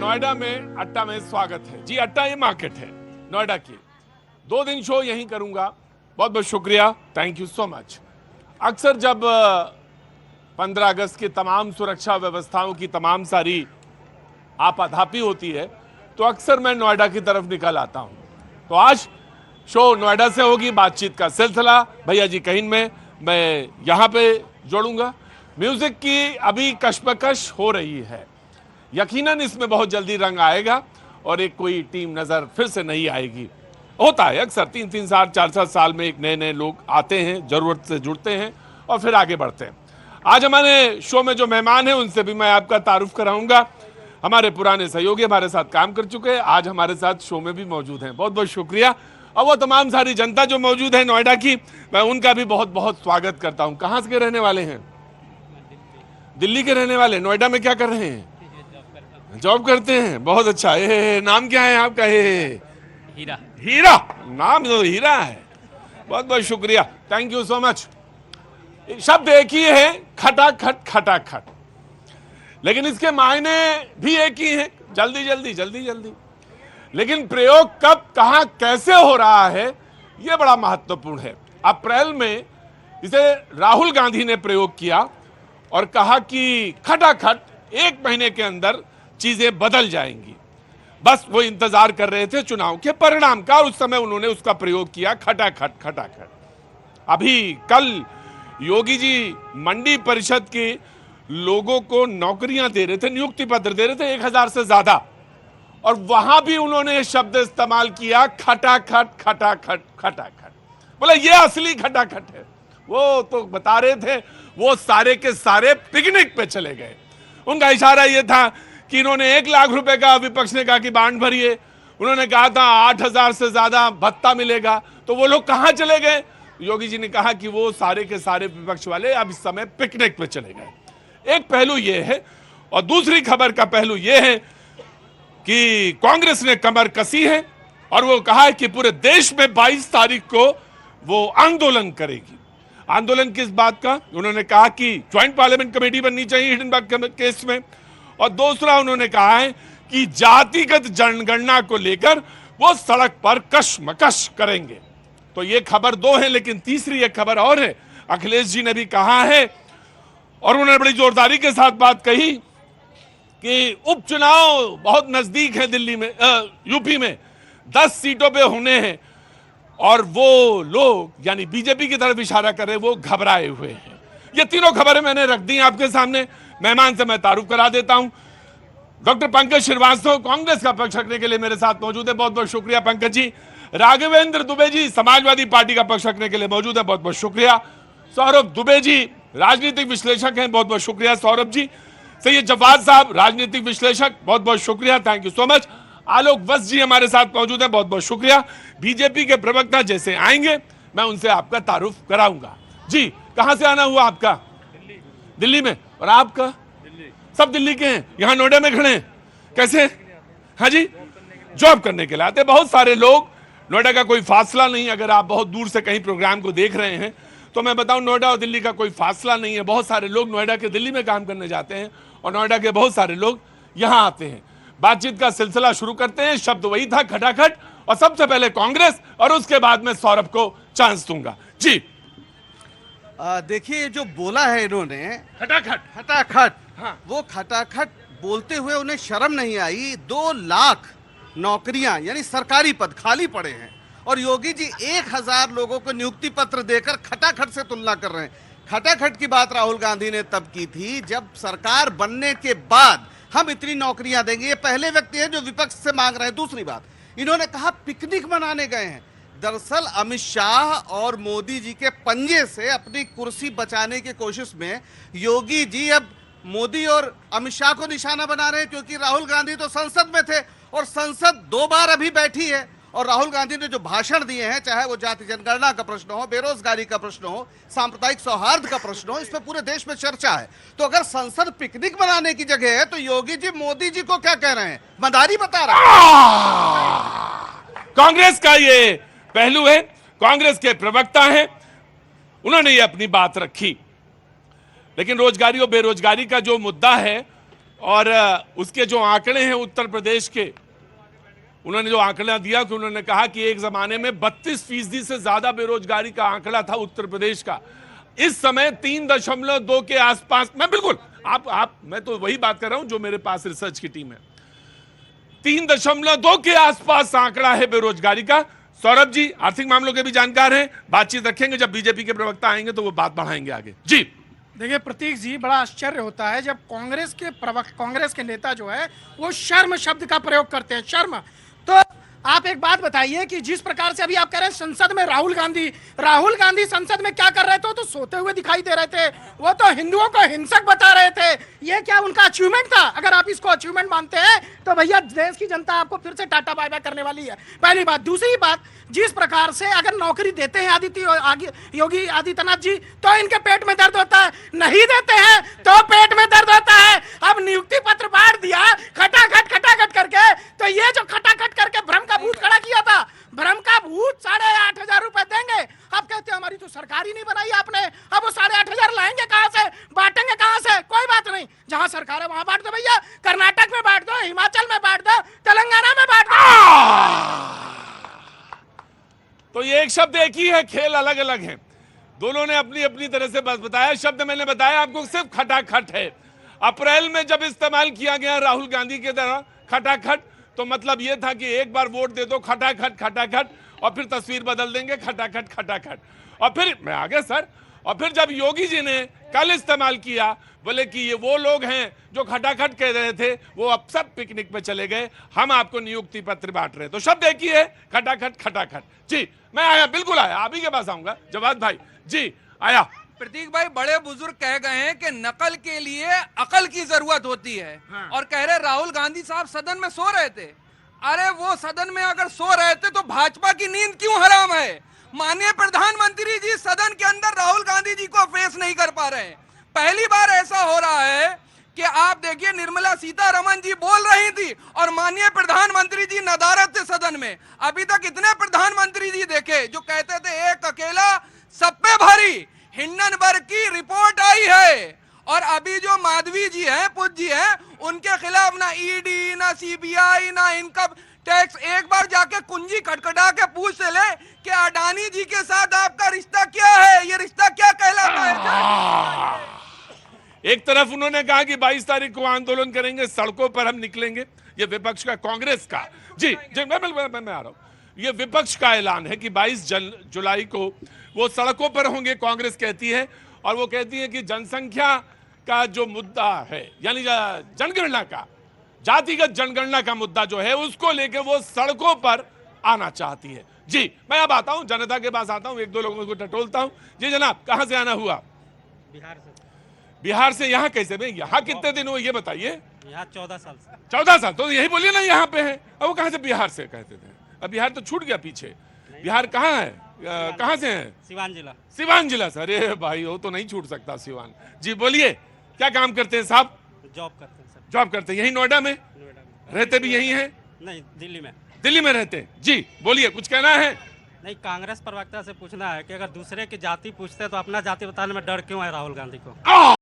नोएडा में अट्टा में स्वागत है जी। अट्टा ये मार्केट है नोएडा की। 2 दिन शो यहीं करूंगा। बहुत बहुत शुक्रिया, थैंक यू सो मच। अक्सर जब 15 अगस्त की तमाम सुरक्षा व्यवस्थाओं की तमाम सारी आपाधापी होती है तो अक्सर मैं नोएडा की तरफ निकल आता हूं। तो आज शो नोएडा से होगी, बातचीत का सिलसिला भैया जी कहीं में मैं यहां पे जोड़ूंगा। म्यूजिक की अभी कशमकश हो रही है, यकीनन इसमें बहुत जल्दी रंग आएगा और एक कोई टीम नजर फिर से नहीं आएगी। होता है अक्सर 3-3 साल 4-4 साल में एक नए नए लोग आते हैं, जरूरत से जुड़ते हैं और फिर आगे बढ़ते हैं। आज हमारे शो में जो मेहमान हैं उनसे भी मैं आपका तारुफ कराऊंगा। हमारे पुराने सहयोगी हमारे साथ काम कर चुके हैं, आज हमारे साथ शो में भी मौजूद हैं। बहुत बहुत शुक्रिया। और वो तमाम सारी जनता जो मौजूद है नोएडा की, मैं उनका भी बहुत बहुत स्वागत करता हूँ। कहाँ के रहने वाले हैं? दिल्ली के रहने वाले। नोएडा में क्या कर रहे हैं? जॉब करते हैं, बहुत अच्छा। नाम क्या है आपका? हीरा। हीरा, नाम तो हीरा है। बहुत बहुत शुक्रिया, थैंक यू सो मच। शब्द एक ही है, खटाखट खटाखट, लेकिन इसके मायने भी एक ही है, जल्दी जल्दी जल्दी जल्दी। लेकिन प्रयोग कब कहां कैसे हो रहा है यह बड़ा महत्वपूर्ण है। अप्रैल में इसे राहुल गांधी ने प्रयोग किया और कहा कि खटाखट 1 महीने के अंदर चीजें बदल जाएंगी। बस वो इंतजार कर रहे थे चुनाव के परिणाम का, उस समय उन्होंने उसका प्रयोग किया, खटाखट खटाखट। अभी कल योगी जी मंडी परिषद के लोगों को नौकरियां दे रहे थे, नियुक्ति पत्र दे रहे थे 1000 से ज्यादा, और वहां भी उन्होंने शब्द इस्तेमाल किया, खटाखट खटाखट खटाखट। बोला ये असली खटाखट है। वो तो बता रहे थे वो सारे के सारे पिकनिक पे चले गए। उनका इशारा ये था कि इन्होंने 1 लाख रुपए का, विपक्ष ने कहा कि बांड भरिए, उन्होंने कहा था 8000 से ज्यादा भत्ता मिलेगा, तो वो लोग कहां चले गए? योगी जी ने कहा कि वो सारे के सारे विपक्ष वाले अब इस समय पिकनिक पे चले गए। एक पहलू ये है, और दूसरी खबर का पहलू ये है कि कांग्रेस ने कमर कसी है और वो कहा है कि पूरे देश में 22 तारीख को वो आंदोलन करेगी। आंदोलन किस बात का? उन्होंने कहा कि ज्वाइंट पार्लियामेंट कमेटी बननी चाहिए हिडनबर्ग केस में, और दूसरा उन्होंने कहा है कि जातिगत जनगणना को लेकर वो सड़क पर कशमकश करेंगे। तो ये खबर 2 है, लेकिन तीसरी एक खबर और है। अखिलेश जी ने भी कहा है और उन्होंने बड़ी जोरदारी के साथ बात कही कि उपचुनाव बहुत नजदीक है दिल्ली में, यूपी में 10 सीटों पे होने हैं, और वो लोग यानी बीजेपी की तरफ इशारा कर रहे हैं, वो घबराए हुए हैं। ये तीनों खबरें मैंने रख दी आपके सामने। मेहमान से मैं तारुफ करा देता हूं। डॉक्टर पंकज श्रीवास्तव कांग्रेस का पक्ष रखने के लिए मेरे साथ मौजूद है, बहुत बहुत शुक्रिया पंकज जी। राघवेंद्र दुबे जी समाजवादी पार्टी का पक्ष रखने के लिए मौजूद है, बहुत बहुत शुक्रिया। सौरभ दुबे जी राजनीतिक विश्लेषक हैं, बहुत बहुत शुक्रिया सौरभ जी। सैयद जवाद साहब राजनीतिक विश्लेषक, बहुत बहुत शुक्रिया, थैंक यू सो मच। आलोक वत्स जी हमारे साथ मौजूद है, बहुत बहुत शुक्रिया। बीजेपी के प्रवक्ता जैसे आएंगे मैं उनसे आपका तारुफ कराऊंगा जी। कहां से आना हुआ आपका? दिल्ली में। और आपका? दिल्ली। सब दिल्ली के हैं, यहां नोएडा में खड़े हैं। कैसे? हाँ जी, जॉब करने के लिए आते बहुत सारे लोग। नोएडा का कोई फासला नहीं, अगर आप बहुत दूर से कहीं प्रोग्राम को देख रहे हैं तो मैं बताऊं नोएडा और दिल्ली का कोई फासला नहीं है। बहुत सारे लोग नोएडा के दिल्ली में काम करने जाते हैं और नोएडा के बहुत सारे लोग यहां आते हैं। बातचीत का सिलसिला शुरू करते हैं। शब्द वही था, खटाखट, और सबसे पहले कांग्रेस और उसके बाद में सौरभ को चांस दूंगा जी। देखिए जो बोला है इन्होंने खटाखट खटाखट, हाँ। वो खटाखट बोलते हुए उन्हें शर्म नहीं आई। 2 लाख नौकरियां यानी सरकारी पद खाली पड़े हैं और योगी जी 1000 लोगों को नियुक्ति पत्र देकर खटाखट से तुलना कर रहे हैं। खटाखट की बात राहुल गांधी ने तब की थी जब सरकार बनने के बाद हम इतनी नौकरियां देंगे। ये पहले व्यक्ति हैं जो विपक्ष से मांग रहे हैं। दूसरी बात, इन्होंने कहा पिकनिक मनाने गए हैं। दरअसल अमित शाह और मोदी जी के पंजे से अपनी कुर्सी बचाने की कोशिश में योगी जी अब मोदी और अमित शाह को निशाना बना रहे हैं, क्योंकि राहुल गांधी तो संसद में थे और संसद 2 बार अभी बैठी है, और राहुल गांधी ने जो भाषण दिए हैं, चाहे वो जाति जनगणना का प्रश्न हो, बेरोजगारी का प्रश्न हो, सांप्रदायिक सौहार्द का प्रश्न हो, इस पर पूरे देश में चर्चा है। तो अगर संसद पिकनिक मनाने की जगह है तो योगी जी मोदी जी को क्या कह रहे हैं? मदारी बता रहे हैं। कांग्रेस का ये पहलू है। कांग्रेस के प्रवक्ता हैं, उन्होंने ये अपनी बात रखी। लेकिन रोजगारी और बेरोजगारी का जो मुद्दा है और उसके जो आंकड़े हैं उत्तर प्रदेश के, उन्होंने जो आंकड़ा दिया कि उन्होंने कहा कि एक जमाने में 32% से ज्यादा बेरोजगारी का आंकड़ा था उत्तर प्रदेश का, इस समय 3.2 के आसपास। मैं बिल्कुल मैं तो वही बात कर रहा हूं जो मेरे पास रिसर्च की टीम है। 3.2 के आसपास आंकड़ा है बेरोजगारी का। सौरभ जी आर्थिक मामलों के भी जानकार हैं, बातचीत रखेंगे, जब बीजेपी के प्रवक्ता आएंगे तो वो बात बढ़ाएंगे आगे। जी देखिए प्रतीक जी, बड़ा आश्चर्य होता है जब कांग्रेस के नेता जो है वो शर्म शब्द का प्रयोग करते हैं। शर्म। तो आप एक बात बताइए कि जिस प्रकार से अभी आप कह रहे हैं संसद में राहुल गांधी संसद में क्या कर रहे थे? वो तो सोते हुए दिखाई दे रहे थे, वो तो हिंदुओं को हिंसक बता रहे थे। ये क्या उनका अचीवमेंट था? अगर आप इसको अचीवमेंट मानते हैं तो भैया देश की जनता आपको फिर से टाटा बाय बाय करने वाली है, पहली बात। दूसरी बात, जिस प्रकार से अगर नौकरी देते हैं योगी आदित्यनाथ जी तो इनके पेट में दर्द होता है, नहीं देते हैं तो पेट में दर्द होता है। अब नियुक्ति पत्र बांट दिया खटाखट करके, तो ये जो खटाखट करके भ्रम का भूत खड़ा किया था, भ्रम का भूत 8,500 रुपए देंगे। अब कहते हैं हमारी तो सरकार ही नहीं बनाई आपने, अब वो 8,500 लाएंगे कहां से, बांटेंगे कहां से? कोई बात नहीं, जहां सरकार है वहां बांट दो भैया, कर्नाटक में बांट दो, हिमाचल में बांट दो, तेलंगाना में बांट दो। तो ये एक शब्द एक ही है, खेल अलग अलग है। दोनों ने अपनी अपनी तरह से बस बताया। शब्द मैंने बताया आपको सिर्फ खटाखट है। अप्रैल में जब इस्तेमाल किया गया राहुल गांधी के तरह खटाखट, तो मतलब यह था कि एक बार वोट दे दो खटाखट, और फिर तस्वीर बदल देंगे खटाखट। और फिर मैं आगे सर, और फिर जब योगी जी ने कल इस्तेमाल किया, बोले कि ये वो लोग हैं जो खटाखट कह रहे थे, वो अब सब पिकनिक पे चले गए, हम आपको नियुक्ति पत्र बांट रहे। तो शब्द एक ही है, खटाखट। जी मैं आया, बिल्कुल आया, आप ही के पास आऊंगा। जवाद भाई जी आया। प्रतीक भाई, बड़े बुजुर्ग कह गए हैं कि नकल के लिए अकल की जरूरत होती है। हाँ। और कह रहे राहुल गांधी साहब सदन में सो रहे थे। अरे वो सदन में अगर सो रहे थे तो भाजपा की नींद क्यों हराम है? माननीय प्रधानमंत्री जी सदन के अंदर राहुल गांधी जी को फेस नहीं कर पा रहे हैं। पहली बार ऐसा हो रहा है कि आप देखिए निर्मला सीतारमण जी बोल रही थी और माननीय प्रधानमंत्री जी नदारत थे सदन में। अभी तक इतने प्रधानमंत्री जी देखे जो कहते थे एक अकेला सब पे भारी। हिंडनबर्ग की रिपोर्ट आई है और अभी जो माधवी जी हैं, पूज जी हैं, उनके खिलाफ ना ईडी ना सीबीआई ना इनकम टैक्स, एक बार जाके कुंजी खटखटा के पूछ ले कि अडानी जी के साथ आपका रिश्ता क्या है, ये रिश्ता क्या कहलाता है। एक तरफ उन्होंने कहा कि 22 तारीख को आंदोलन करेंगे, सड़कों पर हम निकलेंगे, ये विपक्ष का, कांग्रेस का। जी मैं आ रहा हूं। ये विपक्ष का ऐलान है कि 22 जुलाई को वो सड़कों पर होंगे, कांग्रेस कहती है। और वो कहती है कि जनसंख्या का जो मुद्दा है, यानी जनगणना का, जातिगत जनगणना का मुद्दा जो है, उसको लेके वो सड़कों पर आना चाहती है। जी मैं अब आता हूं, जनता के पास आता हूं, एक दो लोगों को टटोलता हूं। जी जनाब, कहां से आना हुआ? बिहार से। यहाँ कैसे भाई, यहाँ कितने दिन हुए ये बताइए? यहाँ 14 साल से। 14 साल, तो यही बोलिए ना यहाँ पे है। अब वो कहां से बिहार से कहते थे? अब बिहार तो छूट गया पीछे। बिहार कहाँ है, कहाँ से है? सिवान जिला सर। अरे भाई वो तो नहीं छूट सकता सिवान। जी बोलिए, क्या काम करते हैं साहब? जॉब करते हैं सर। जॉब करते हैं यही नोएडा में? रहते भी यही हैं? नहीं, दिल्ली में रहते हैं। जी बोलिए, कुछ कहना है? नहीं, कांग्रेस प्रवक्ता से पूछना है कि अगर दूसरे की जाति पूछते तो अपना जाति बताने में डर क्यों है राहुल गांधी को?